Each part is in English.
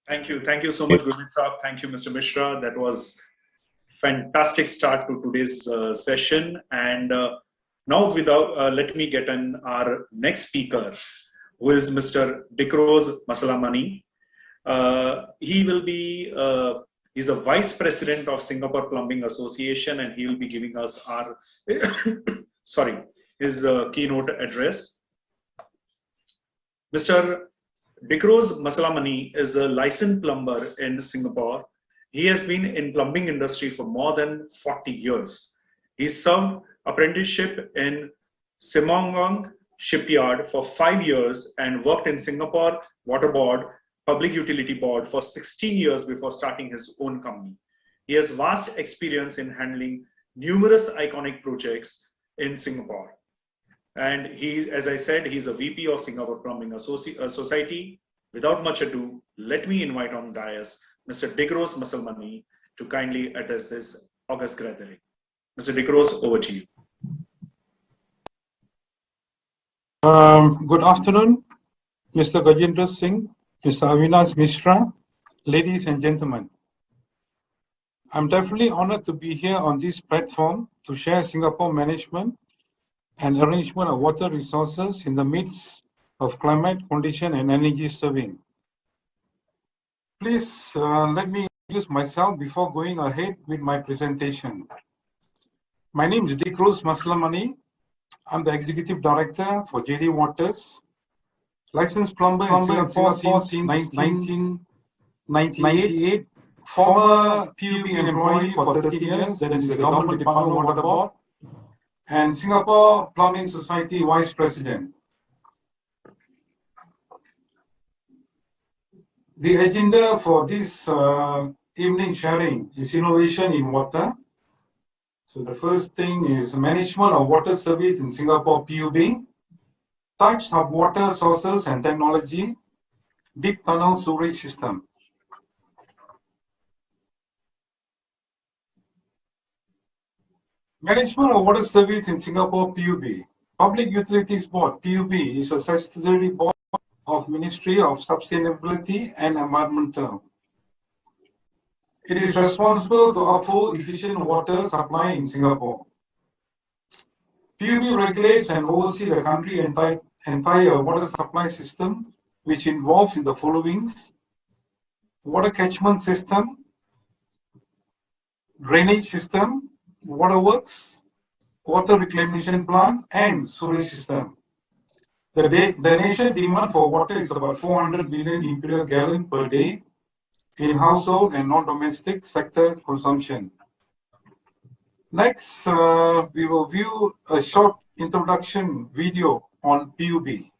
Thank you. Thank you so much, Gurmeet Saab. Thank you, Mr. Mishra. That was fantastic start to today's session. And now, let me get in our next speaker, who is Mr. Dickrose Masalamani. He will be, he's a vice president of Singapore Plumbing Association, and he will be giving us our, his keynote address. Mr. Dickrose Masalamani is a licensed plumber in Singapore. He has been in plumbing industry for more than 40 years. He served apprenticeship in Semongong Shipyard for 5 years and worked in Singapore Water Board, Public Utility Board for 16 years before starting his own company. He has vast experience in handling numerous iconic projects in Singapore. And he, as I said, he's a VP of Singapore Plumbing Society. Without much ado, let me invite on dais Mr. Dickrose Masalamani to kindly address this august gathering. Mr. Dickrose, over to you. Good afternoon, Mr. Gajendra Singh, Mr. Avinash Mishra, ladies and gentlemen. I'm definitely honored to be here on this platform to share Singapore management and arrangement of water resources in the midst of climate condition and energy saving. Please let me introduce myself before going ahead with my presentation. My name is Dickrose Masalamani. I'm the Executive Director for JD Waters, licensed plumber in Singapore since 1998, former PUB employee for 13 years, that is the Government Department of Water Board, and Singapore Plumbing Society Vice President. The agenda for this evening sharing is innovation in water. So the first thing is management of water service in Singapore PUB, types of water sources and technology, deep tunnel sewerage system. Management of water service in Singapore PUB. Public Utilities Board, PUB, is a statutory board of Ministry of Sustainability and Environmental. It is responsible to uphold efficient water supply in Singapore. PUB regulates and oversees the country's entire water supply system, which involves in the following: water catchment system, drainage system, waterworks, water reclamation plant, and sewage system. The nation demand for water is about 400 billion imperial gallons per day in household and non-domestic sector consumption. Next, we will view a short introduction video on PUB.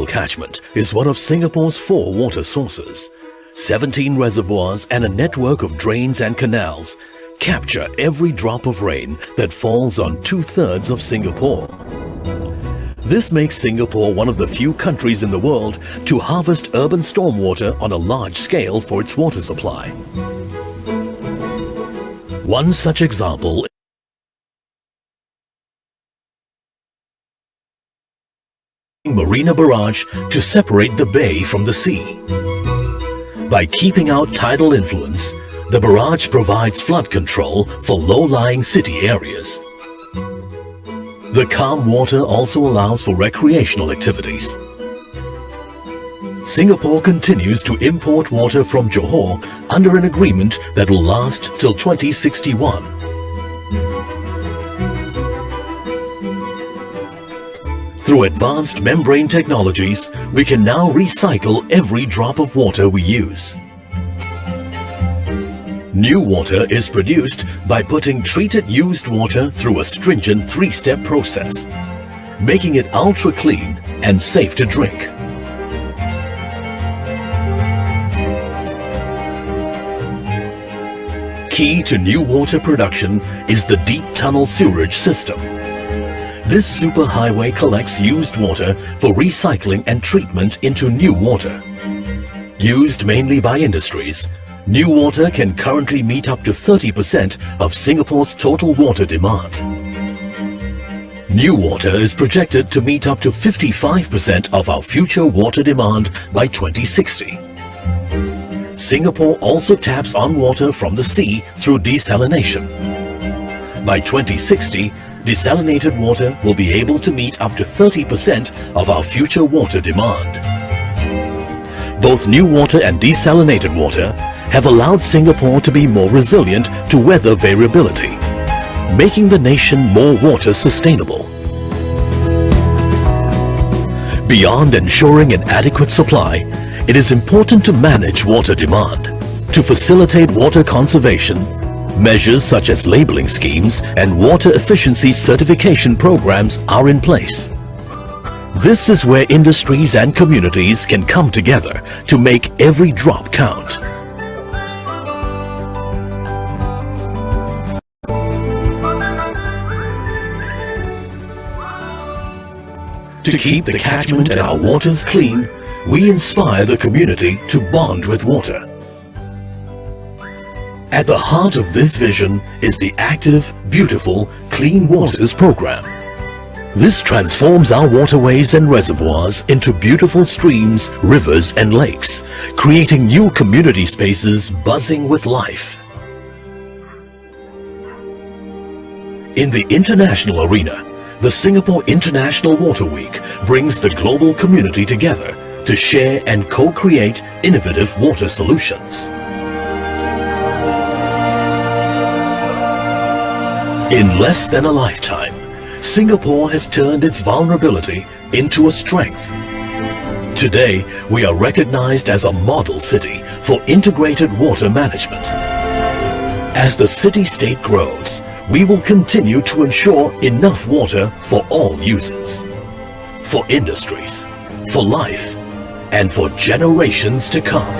Catchment is one of Singapore's 4 water sources. 17 reservoirs and a network of drains and canals capture every drop of rain that falls on 2/3 of Singapore. This makes Singapore one of the few countries in the world to harvest urban stormwater on a large scale for its water supply. One such example Marina Barrage to separate the bay from the sea. By keeping out tidal influence, the barrage provides flood control for low-lying city areas. The calm water also allows for recreational activities. Singapore continues to import water from Johor under an agreement that will last till 2061. Through advanced membrane technologies, we can now recycle every drop of water we use. New water is produced by putting treated used water through a stringent 3-step process, making it ultra-clean and safe to drink. Key to new water production is the deep tunnel sewerage system. This superhighway collects used water for recycling and treatment into new water. Used mainly by industries, new water can currently meet up to 30% of Singapore's total water demand. New water is projected to meet up to 55% of our future water demand by 2060. Singapore also taps on water from the sea through desalination. By 2060, desalinated water will be able to meet up to 30% of our future water demand. Both new water and desalinated water have allowed Singapore to be more resilient to weather variability, making the nation more water sustainable. Beyond ensuring an adequate supply, it is important to manage water demand. To facilitate water conservation, measures such as labeling schemes and water efficiency certification programs are in place. This is where industries and communities can come together to make every drop count. To keep the catchment and our waters clean, we inspire the community to bond with water. At the heart of this vision is the active, beautiful, Clean Waters program. This transforms our waterways and reservoirs into beautiful streams, rivers and lakes, creating new community spaces buzzing with life. In the international arena, the Singapore International Water Week brings the global community together to share and co-create innovative water solutions. In less than a lifetime, Singapore has turned its vulnerability into a strength. Today, we are recognized as a model city for integrated water management. As the city-state grows, we will continue to ensure enough water for all users, for industries, for life, and for generations to come.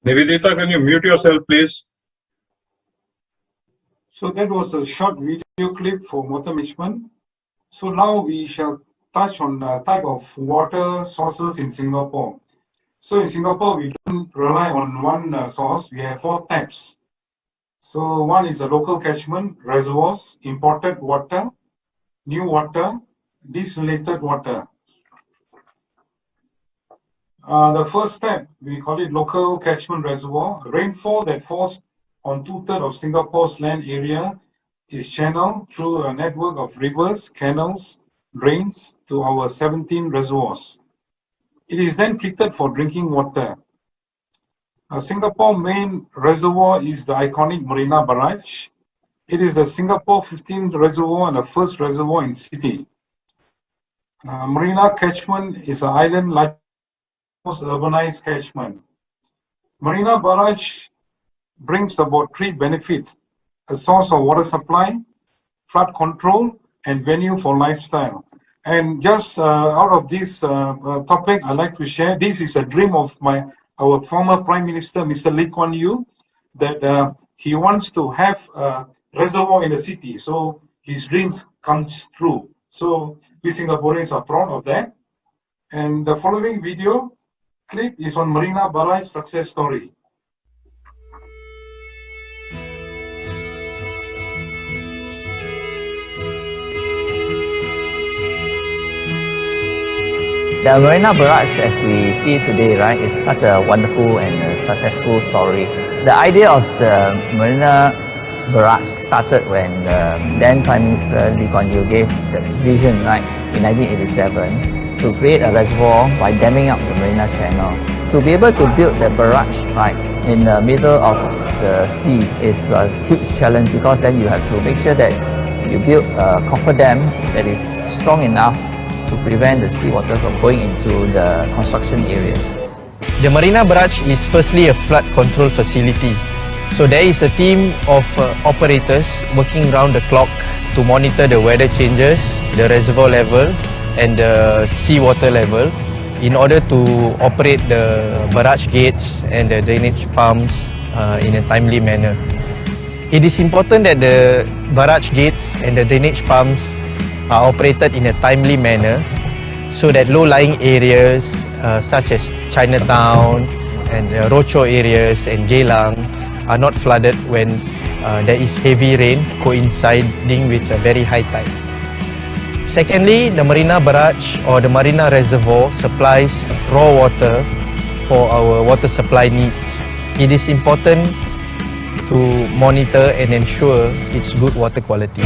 Nivedita, can you mute yourself, please? So that was a short video clip for water management. So now we shall touch on the type of water sources in Singapore. So in Singapore, we don't rely on one source. We have 4 types. So one is the local catchment, reservoirs, imported water, new water, desalinated water. The first step, we call it local catchment reservoir. Rainfall that falls on 2/3 of Singapore's land area is channeled through a network of rivers, canals, drains to our 17 reservoirs. It is then treated for drinking water. Singapore main reservoir is the iconic Marina Barrage. It is the Singapore 15th reservoir and the first reservoir in city. Marina catchment is an island like most urbanized catchment. Marina Barrage brings about 3 benefits: a source of water supply, flood control, and venue for lifestyle. And just out of this topic, I'd like to share, this is a dream of our former Prime Minister, Mr. Lee Kuan Yew, that he wants to have a reservoir in the city, so his dreams comes true. So we Singaporeans are proud of that. And the following video clip is on Marina Barrage success story. The Marina Barrage, as we see today, right, is such a wonderful and successful story. The idea of the Marina Barrage started when then Prime Minister Lee Kuan Yew gave the vision, right, in 1987 to create a reservoir by damming up the Marina Channel. To be able to build the barrage, right, in the middle of the sea is a huge challenge, because then you have to make sure that you build a coffer dam that is strong enough to prevent the seawater from going into the construction area. The Marina Barrage is firstly a flood control facility. So there is a team of operators working round the clock to monitor the weather changes, the reservoir level and the seawater level in order to operate the barrage gates and the drainage pumps in a timely manner. It is important that the barrage gates and the drainage pumps are operated in a timely manner so that low-lying areas such as Chinatown and Rochor areas and Geylang are not flooded when there is heavy rain coinciding with a very high tide. Secondly, the Marina Barrage or the Marina Reservoir supplies raw water for our water supply needs. It is important to monitor and ensure its good water quality.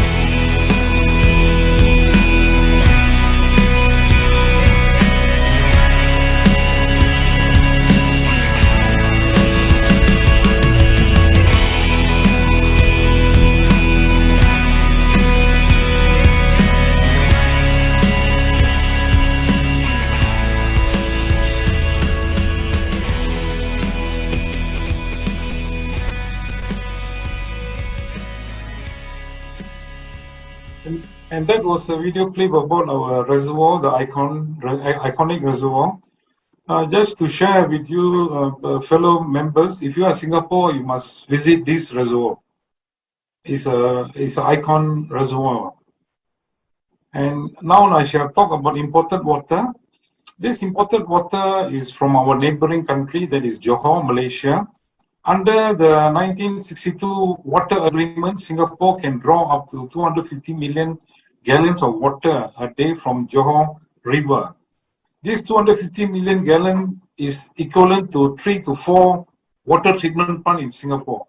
And that was a video clip about our reservoir, the iconic reservoir. Just to share with you, fellow members, if you are Singapore, you must visit this reservoir. It's an icon reservoir. And now I shall talk about imported water. This imported water is from our neighboring country, that is Johor, Malaysia. Under the 1962 water agreement, Singapore can draw up to 250 million gallons of water a day from Johor River. This 250 million gallon is equivalent to 3 to 4 water treatment plants in Singapore.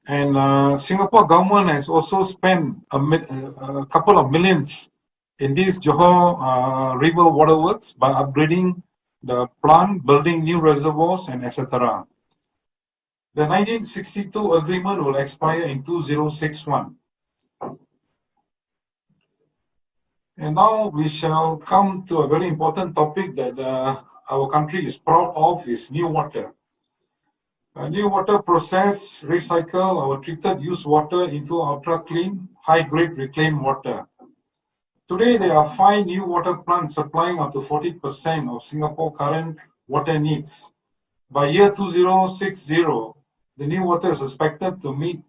And Singapore government has also spent a couple of millions in this Johor River waterworks by upgrading the plant, building new reservoirs, and etc. The 1962 agreement will expire in 2061. And now we shall come to a very important topic that our country is proud of, is new water. New water process, recycle our treated used water into ultra clean, high-grade reclaimed water. Today, there are 5 new water plants supplying up to 40% of Singapore's current water needs. By year 2060, the new water is expected to meet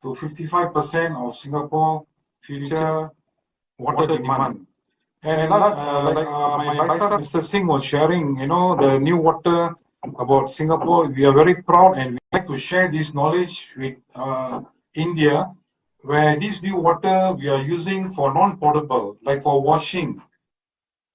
to 55% of Singapore's future water demand. And my vice Mr. Singh was sharing, the new water about Singapore. We are very proud and we like to share this knowledge with India, where this new water we are using for non-potable, like for washing,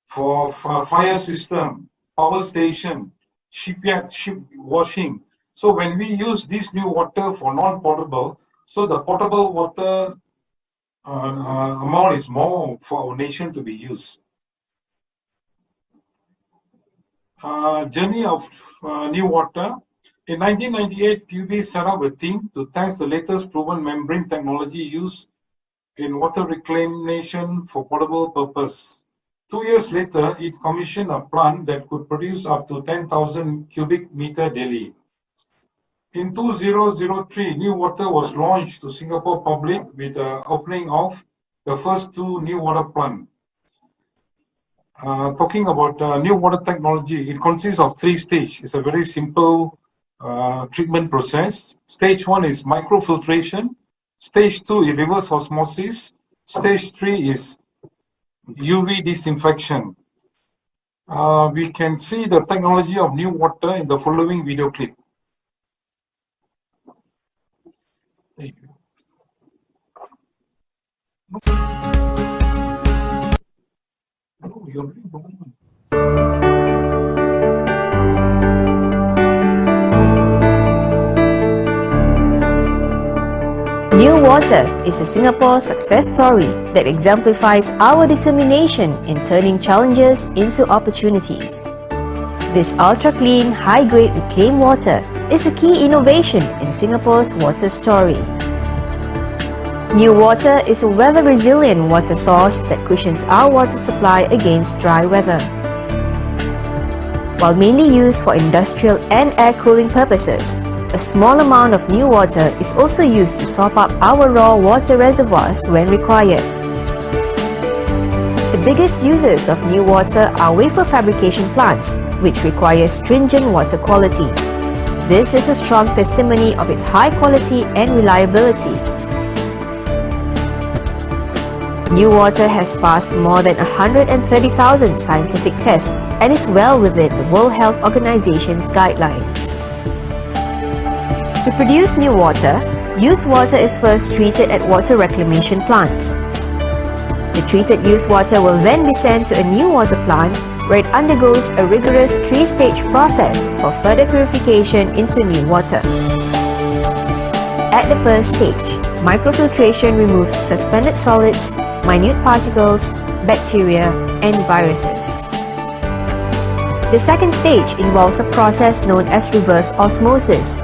for fire system, power station, shipyard, ship washing. So when we use this new water for non-potable, so the potable water amount is more for our nation to be used. Journey of new water. In 1998, PUB set up a team to test the latest proven membrane technology used in water reclamation for potable purpose. 2 years later, it commissioned a plant that could produce up to 10,000 cubic meter daily. In 2003, new water was launched to Singapore public with the opening of the first 2 new water plants. talking about new water technology, it consists of 3 stages. It's a very simple treatment process. Stage 1 is microfiltration. Stage 2 is reverse osmosis. Stage 3 is UV disinfection. We can see the technology of new water in the following video clip. New Water is a Singapore success story that exemplifies our determination in turning challenges into opportunities. This ultra-clean, high-grade reclaimed water is a key innovation in Singapore's water story. New Water is a weather-resilient water source that cushions our water supply against dry weather. While mainly used for industrial and air cooling purposes, a small amount of new water is also used to top up our raw water reservoirs when required. The biggest users of new water are wafer fabrication plants, which require stringent water quality. This is a strong testimony of its high quality and reliability. New Water has passed more than 130,000 scientific tests and is well within the World Health Organization's guidelines. To produce new water, used water is first treated at water reclamation plants. The treated used water will then be sent to a new water plant where it undergoes a rigorous 3-stage process for further purification into new water. At the first stage, microfiltration removes suspended solids, minute particles, bacteria, and viruses. The second stage involves a process known as reverse osmosis.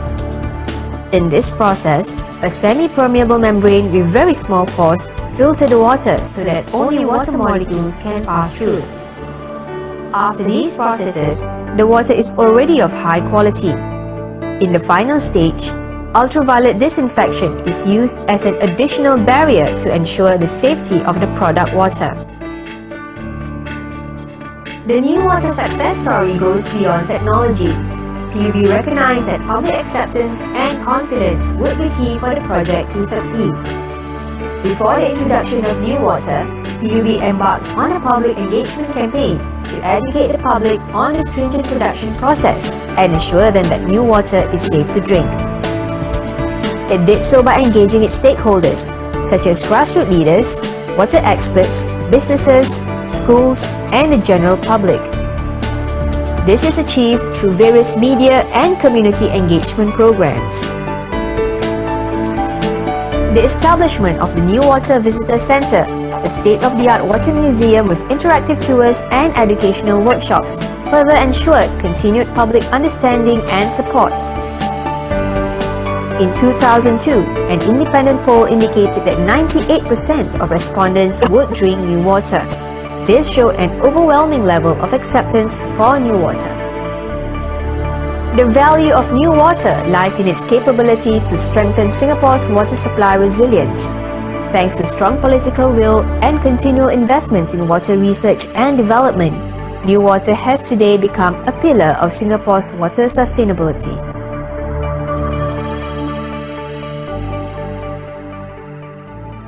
In this process, a semi-permeable membrane with very small pores filter the water so that only water molecules can pass through. After these processes, the water is already of high quality. In the final stage, ultraviolet disinfection is used as an additional barrier to ensure the safety of the product water. The New Water success story goes beyond technology. PUB recognized that public acceptance and confidence would be key for the project to succeed. Before the introduction of New Water, PUB embarked on a public engagement campaign to educate the public on the stringent production process and assure them that New Water is safe to drink. It did so by engaging its stakeholders, such as grassroots leaders, water experts, businesses, schools, and the general public. This is achieved through various media and community engagement programs. The establishment of the New Water Visitor Centre, a state-of-the-art water museum with interactive tours and educational workshops, further ensured continued public understanding and support. In 2002, an independent poll indicated that 98% of respondents would drink new water. This showed an overwhelming level of acceptance for New Water. The value of New Water lies in its capability to strengthen Singapore's water supply resilience. Thanks to strong political will and continual investments in water research and development, New Water has today become a pillar of Singapore's water sustainability.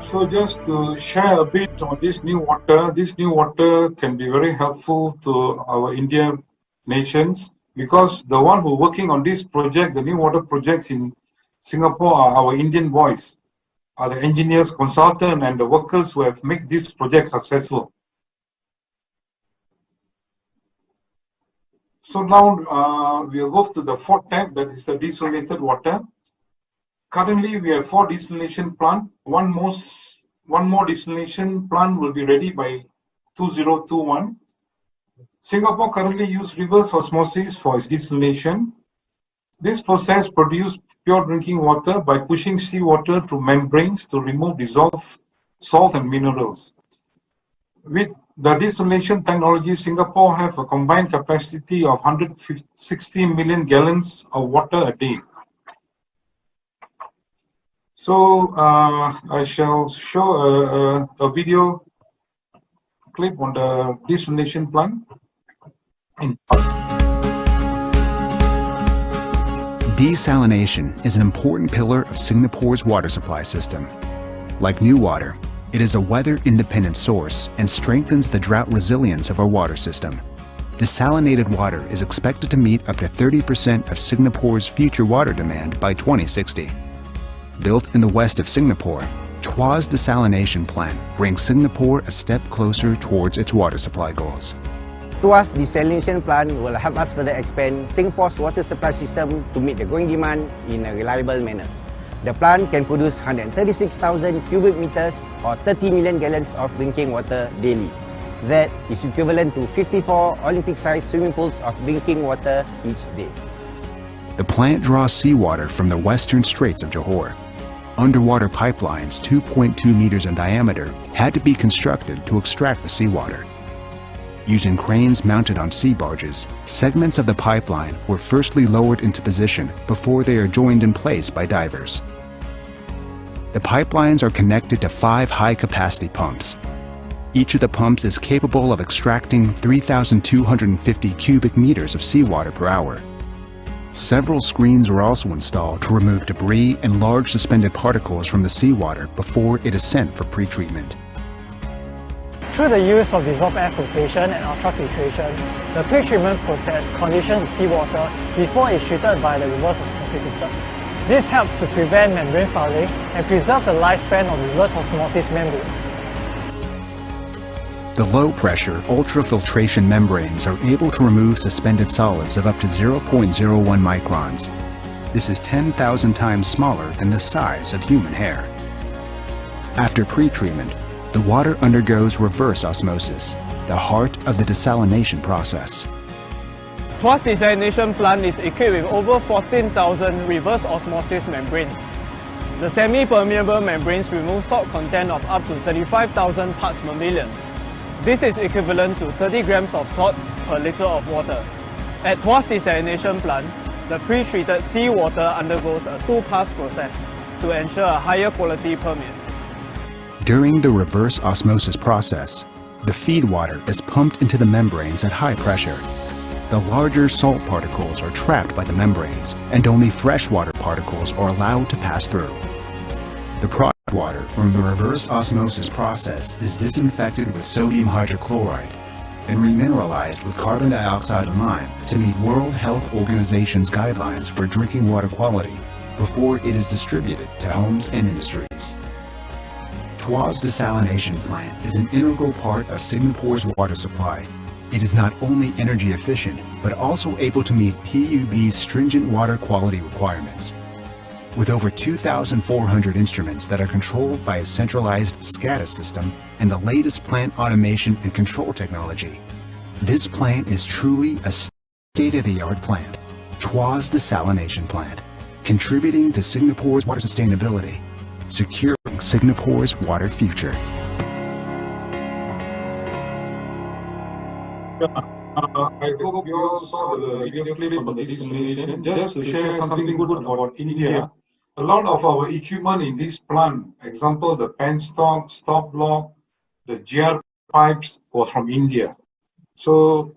So just to share a bit on this new water can be very helpful to our Indian nations because the one who are working on this project, the new water projects in Singapore are our Indian boys, are the engineers, consultants and the workers who have made this project successful. So now we'll go to the fourth tab, that is the desalinated water. Currently, we have 4 desalination plants. One more desalination plant will be ready by 2021. Singapore currently uses reverse osmosis for its desalination. This process produces pure drinking water by pushing seawater through membranes to remove dissolved salt and minerals. With the desalination technology, Singapore have a combined capacity of 160 million gallons of water a day. So I shall show a video clip on the desalination plant in Desalination is an important pillar of Singapore's water supply system. Like new water, it is a weather-independent source and strengthens the drought resilience of our water system. Desalinated water is expected to meet up to 30% of Singapore's future water demand by 2060. Built in the west of Singapore, Tuas Desalination Plant brings Singapore a step closer towards its water supply goals. Tuas Desalination Plant will help us further expand Singapore's water supply system to meet the growing demand in a reliable manner. The plant can produce 136,000 cubic meters or 30 million gallons of drinking water daily. That is equivalent to 54 Olympic-sized swimming pools of drinking water each day. The plant draws seawater from the western straits of Johor. Underwater pipelines 2.2 meters in diameter had to be constructed to extract the seawater. Using cranes mounted on sea barges, segments of the pipeline were firstly lowered into position before they are joined in place by divers. The pipelines are connected to 5 high-capacity pumps. Each of the pumps is capable of extracting 3,250 cubic meters of seawater per hour. Several screens were also installed to remove debris and large suspended particles from the seawater before it is sent for pretreatment. Through the use of dissolved air filtration and ultrafiltration, the pretreatment process conditions the seawater before it's treated by the reverse osmosis system. This helps to prevent membrane fouling and preserve the lifespan of reverse osmosis membranes. The low-pressure ultrafiltration membranes are able to remove suspended solids of up to 0.01 microns. This is 10,000 times smaller than the size of human hair. After pretreatment, the water undergoes reverse osmosis, the heart of the desalination process. Tuas Desalination Plant is equipped with over 14,000 reverse osmosis membranes. The semi-permeable membranes remove salt content of up to 35,000 parts per million. This is equivalent to 30 grams of salt per liter of water. At Tuas Desalination Plant, the pre-treated seawater undergoes a 2-pass process to ensure a higher quality permeate. During the reverse osmosis process, the feed water is pumped into the membranes at high pressure. The larger salt particles are trapped by the membranes, and only freshwater particles are allowed to pass through. The product water from the reverse osmosis process is disinfected with sodium hydrochloride and remineralized with carbon dioxide and lime to meet World Health Organization's guidelines for drinking water quality before it is distributed to homes and industries. Tuas Desalination Plant is an integral part of Singapore's water supply. It is not only energy efficient, but also able to meet PUB's stringent water quality requirements. With over 2,400 instruments that are controlled by a centralized SCADA system and the latest plant automation and control technology, this plant is truly a state-of-the-art plant, Tuas Desalination Plant, contributing to Singapore's water sustainability, securing Singapore's water future. I hope you all saw the video clip on the desalination. Just to share something good about India, a lot of our equipment in this plant, example the penstock, stop block, the GR pipes was from India. So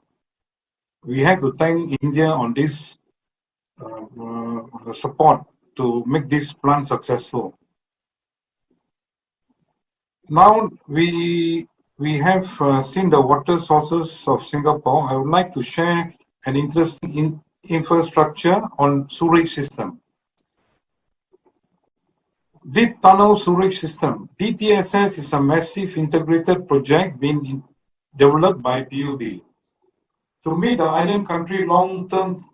we have to thank India on this support to make this plant successful. Now we have seen the water sources of Singapore. I would like to share an interesting infrastructure on sewage system. Deep Tunnel Sewerage System. DTSS is a massive integrated project being developed by PUB. To meet the island country long-term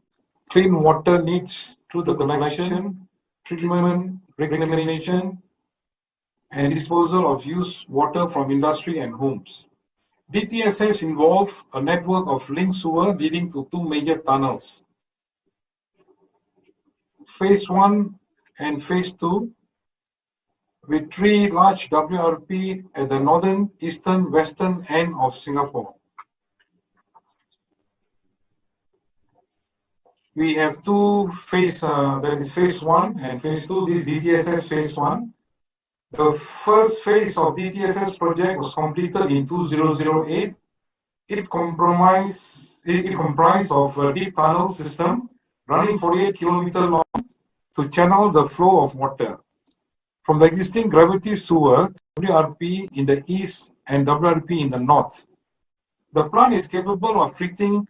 clean water needs through the collection, treatment, reclamation, and disposal of used water from industry and homes. DTSS involves a network of linked sewer leading to 2 major tunnels. Phase 1 and Phase 2, with 3 large WRP at the northern, eastern, western end of Singapore. We have 2 phases, that is Phase 1 and Phase 2. This DTSS Phase 1. The first phase of DTSS project was completed in 2008. It comprised of a deep tunnel system running 48 kilometers long to channel the flow of water from the existing gravity sewer, WRP in the east and WRP in the north. The plant is capable of treating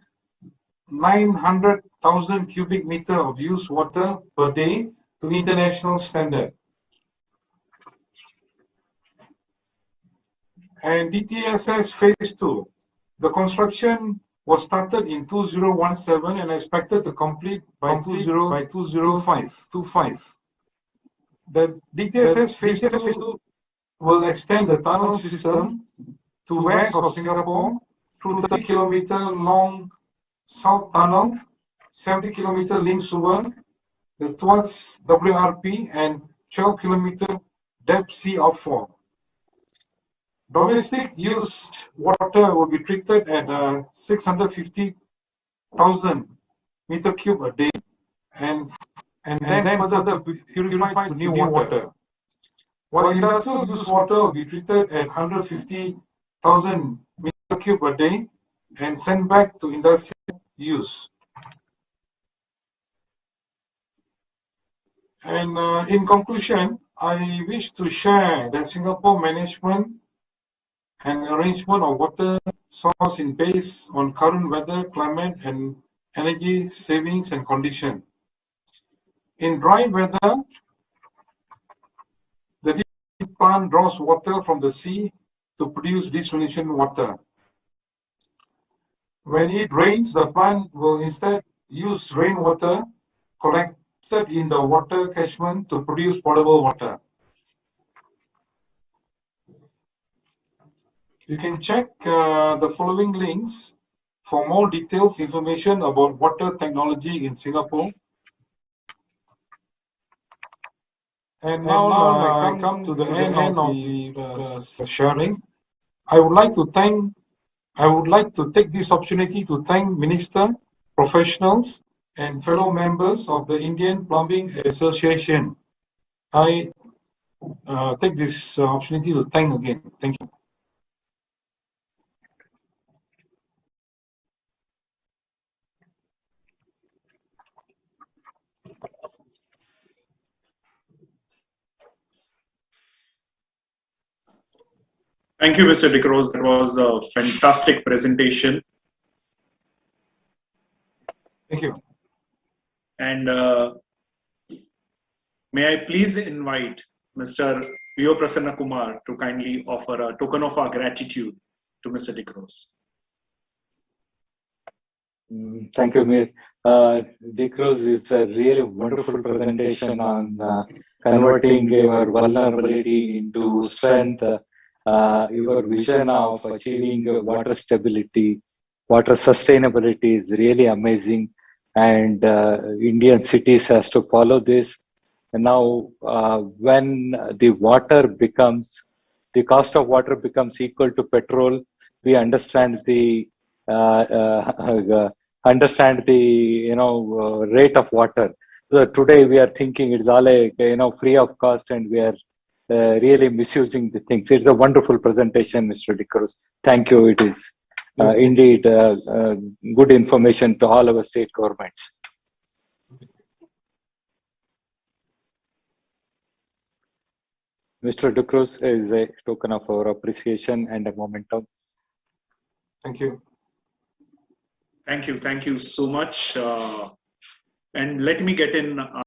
900,000 cubic meters of used water per day to international standard. And DTSS Phase 2. The construction was started in 2017 and expected to complete by 2025. The DTSS Phase 2 will extend the tunnel system to west of Singapore through 30 kilometer long South Tunnel, 70 kilometer link sewer, the Tuas WRP, and 12 kilometer depth sea outfall. Domestic used water will be treated at 650,000 meter cube a day and then further purified to new water. While industrial used water will be treated at 150,000 meter cube a day and sent back to industrial use. And in conclusion, I wish to share that Singapore management and arrangement of water source is based on current weather, climate, and energy savings and condition. In dry weather, the plant draws water from the sea to produce desalination water. When it rains, the plant will instead use rainwater collected in the water catchment to produce potable water. You can check the following links for more detailed information about water technology in Singapore. And now I come to the end of the sharing. I would like to take this opportunity to thank Minister, professionals, and fellow members of the Indian Plumbing Association. I take this opportunity to thank again. Thank you. Thank you, Mr. Dickrose. That was a fantastic presentation. Thank you. And may I please invite Mr. Vio Prasanna Kumar to kindly offer a token of our gratitude to Mr. Dickrose. Thank you, Mir. Dickrose, it's a really wonderful presentation on converting your vulnerability into strength. Your vision of achieving water stability, water sustainability is really amazing, and Indian cities has to follow this. And now, when the cost of water becomes equal to petrol, we understand the rate of water. So today we are thinking it's all free of cost, and we are really misusing the things. It's a wonderful presentation, Mr. Dickrose. Thank you. It is indeed good information to all our state governments. Mr. Dickrose is a token of our appreciation and a momentum. Thank you. Thank you. Thank you so much. And let me get in